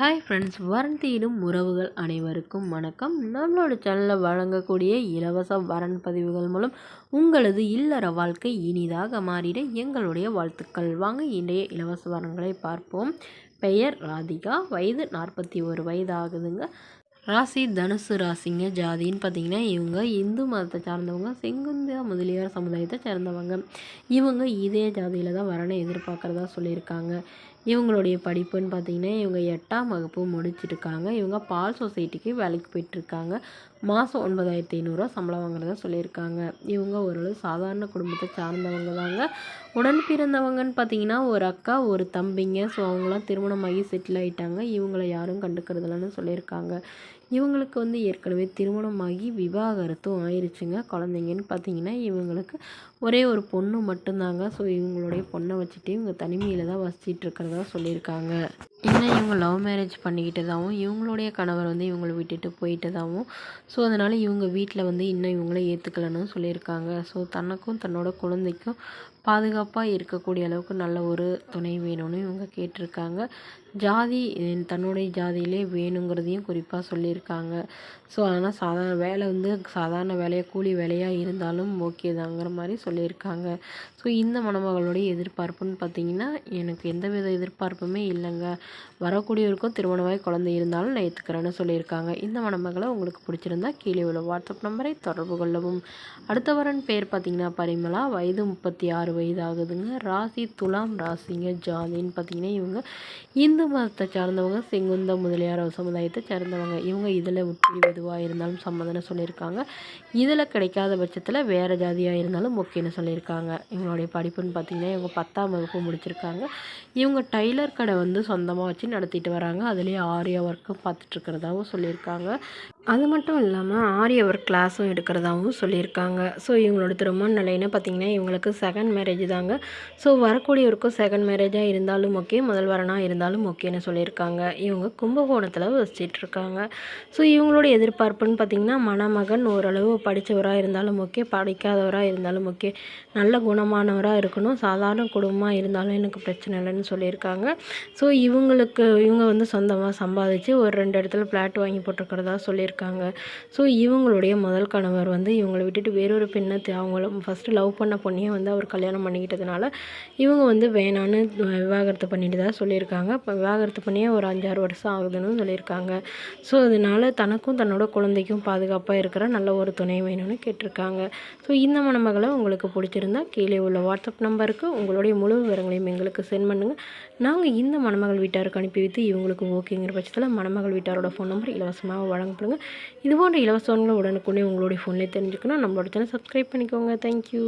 Hi friends, வரன் தேடும் உறவுகள் அனைவருக்கும் வணக்கம். நம்மளோட சேனலில் வழங்கக்கூடிய இலவச வரன் பதிவுகள் மூலம் உங்களது இல்லற வாழ்க்கை இனிதாக மாறிட எங்களுடைய வாழ்த்துக்கள். வாங்க இன்றைய இலவச வரன்களை பார்ப்போம். பெயர் ராதிகா, வயது 41 வயது ஆகுதுங்க. ராசி தனுசு ராசிங்க. ஜாதின்னு பார்த்தீங்கன்னா இவங்க இந்து மதத்தை சார்ந்தவங்க, செங்குந்தியா முதலியார் சமுதாயத்தை சேர்ந்தவங்க. இவங்க இதே ஜாதியில் தான் வரனை எதிர்பார்க்குறதா சொல்லியிருக்காங்க. இவங்களுடைய படிப்புன்னு பார்த்தீங்கன்னா இவங்க 8ஆம் வகுப்பு முடிச்சிருக்காங்க. இவங்க பால் சொசைட்டிக்கு வேலைக்கு போயிட்டுருக்காங்க. மாதம் 9500 சம்பளம் வாங்குறதா சொல்லியிருக்காங்க. இவங்க ஓரளவு சாதாரண குடும்பத்தை சார்ந்தவங்க தாங்க. உடன் பிறந்தவங்கன்னு பார்த்தீங்கன்னா ஒரு அக்கா ஒரு தம்பிங்க. ஸோ அவங்களாம் திருமணமாகி செட்டில் ஆகிட்டாங்க. இவங்கள யாரும் கண்டுக்கிறதில்லன்னு சொல்லியிருக்காங்க. இவங்களுக்கு ஏற்கனவே திருமணமாகி விவாகரத்தும் ஆயிடுச்சுங்க. குழந்தைங்கன்னு பார்த்தீங்கன்னா இவங்களுக்கு ஒரே ஒரு பொண்ணு மட்டும்தாங்க. ஸோ இவங்களுடைய பொண்ணை வச்சுட்டு இவங்க தனிமையில் தான் வசிச்சிட்டு இருக்கிறதா சொல்லியிருக்காங்க. இன்னும் இவங்க லவ் மேரேஜ் பண்ணிக்கிட்டதாகவும் இவங்களுடைய கணவர் இவங்களை விட்டுட்டு போயிட்டதாகவும், ஸோ அதனால் இவங்க வீட்டில் இன்னும் இவங்கள ஏற்றுக்கலன்னு சொல்லியிருக்காங்க. ஸோ தனக்கும் தன்னோட குழந்தைக்கும் பாதுகாப்பாக இருக்கக்கூடிய அளவுக்கு நல்ல ஒரு துணை வேணும்னு இவங்க கேட்டிருக்காங்க. ஜாதி தன்னுடைய ஜாதியிலே வேணுங்கிறதையும் குறிப்பாக சொல்லியிருக்காங்க. ஸோ அதனால் சாதாரண வேலை சாதாரண வேலையாக கூலி வேலையாக இருந்தாலும் ஓகே தாங்கிற மாதிரி சொல்லியிருக்காங்க. ஸோ இந்த மணமகளுடைய எதிர்பார்ப்புன்னு பார்த்தீங்கன்னா எனக்கு எந்தவித எதிர்பார்ப்புமே இல்லைங்க. வரக்கூடியவருக்கும் திருமணமாகி குழந்தை இருந்தாலும் நான் ஏற்றுக்கிறேன்னு சொல்லியிருக்காங்க. இந்த மணமகளை உங்களுக்கு பிடிச்சிருந்தா கீழே உள்ள வாட்ஸ்அப் நம்பரை தொடர்பு கொள்ளவும். அடுத்த வரன் பேர் பார்த்தீங்கன்னா பரிமளா, வயது 36 வயது ஆகுதுங்க. ராசி துலாம் ராசிங்க. ஜாதின்னு பார்த்தீங்கன்னா இவங்க இந்து மதத்தை சார்ந்தவங்க, செங்குந்த முதலியார் சமுதாயத்தை சேர்ந்தவங்க. இவங்க இதில் உட்பிடி எதுவாக இருந்தாலும் சம்மதம்னு சொல்லியிருக்காங்க. இதில் கிடைக்காத பட்சத்தில் வேறு ஜாதியாக இருந்தாலும் ஓகேன்னு சொல்லியிருக்காங்க. இவங்களுடைய படிப்புன்னு பார்த்தீங்கன்னா இவங்க 10ஆம் வகுப்பு முடிச்சிருக்காங்க. இவங்க டைலர் கடை சொந்தமாக வச்சு நடத்திட்டு வராங்க. அதுலேயே ஆரியா ஒர்க்கும் பார்த்துட்ருக்கிறதாகவும் சொல்லியிருக்காங்க. அது மட்டும் இல்லாமல் ஆரிய ஒர்க் கிளாஸும் எடுக்கிறதாகவும் சொல்லியிருக்காங்க. ஸோ இவங்களோட திருமண நிலைன்னு பார்த்திங்கன்னா இவங்களுக்கு செகண்ட் மேரேஜ் தாங்க. ஸோ வரக்கூடியவருக்கும் செகண்ட் மேரேஜாக இருந்தாலும் ஓகே, முதல் வரனாக இருந்தாலும் ஓகேன்னு சொல்லியிருக்காங்க. இவங்க கும்பகோணத்தில் வசிச்சிட்ருக்காங்க. ஸோ இவங்களோட எதிர்பார்ப்புன்னு பார்த்திங்கன்னா மணமகன் ஓரளவு படித்தவராக இருந்தாலும் ஓகே, படிக்காதவராக இருந்தாலும் ஓகே, நல்ல குணமானவராக இருக்கணும், சாதாரண குடும்பமாக இருந்தாலும் எனக்கு பிரச்சனை இல்லைன்னு சொல்லியிருக்காங்க. ஸோ இவங்க சொந்தமாக சம்பாதிச்சு ஒரு 2 இடத்துல ஃப்ளாட் வாங்கி போட்டிருக்கிறதா சொல்லியிருக்காங்க. ஸோ இவங்களுடைய முதல் கணவர் இவங்களை விட்டுட்டு வேறொரு பெண்ணை அவங்கள ஃபஸ்ட்டு லவ் பண்ண பொண்ணையே அவர் கல்யாணம் பண்ணிக்கிட்டதுனால இவங்க வேணான்னு விவாகரத்து பண்ணிட்டு தான் சொல்லியிருக்காங்க. இப்போ விவாகரத்து பண்ணியே ஒரு 5-6 வருஷம் ஆகுதுன்னு சொல்லியிருக்காங்க. ஸோ அதனால் தனக்கும் தன்னோட குழந்தைக்கும் பாதுகாப்பாக இருக்கிற நல்ல ஒரு துணை வேணும்னு கேட்டிருக்காங்க. ஸோ இந்த மணமகளை உங்களுக்கு பிடிச்சிருந்தா கீழே உள்ள வாட்ஸ்அப் நம்பருக்கு உங்களுடைய முழு விவரங்களையும் எங்களுக்கு சென்ட் பண்ணுங்கள். நாங்கள் இந்த மணமகள் வீட்டாருக்கு அனுப்பி வைத்து இவங்களுக்கு ஓகேங்கிற பட்சத்தில் மணமகள் வீட்டாரோட ஃபோன் நம்பர் இலவசமாக வழங்கப்படுங்க. இது போன்ற இலவசங்களை உடனுக்குடனே உங்களுடைய ஃபோன்லேயே தெரிஞ்சுக்கணும். நம்மளோட சேனல் சப்ஸ்கிரைப் பண்ணிக்கோங்க. தேங்க்யூ.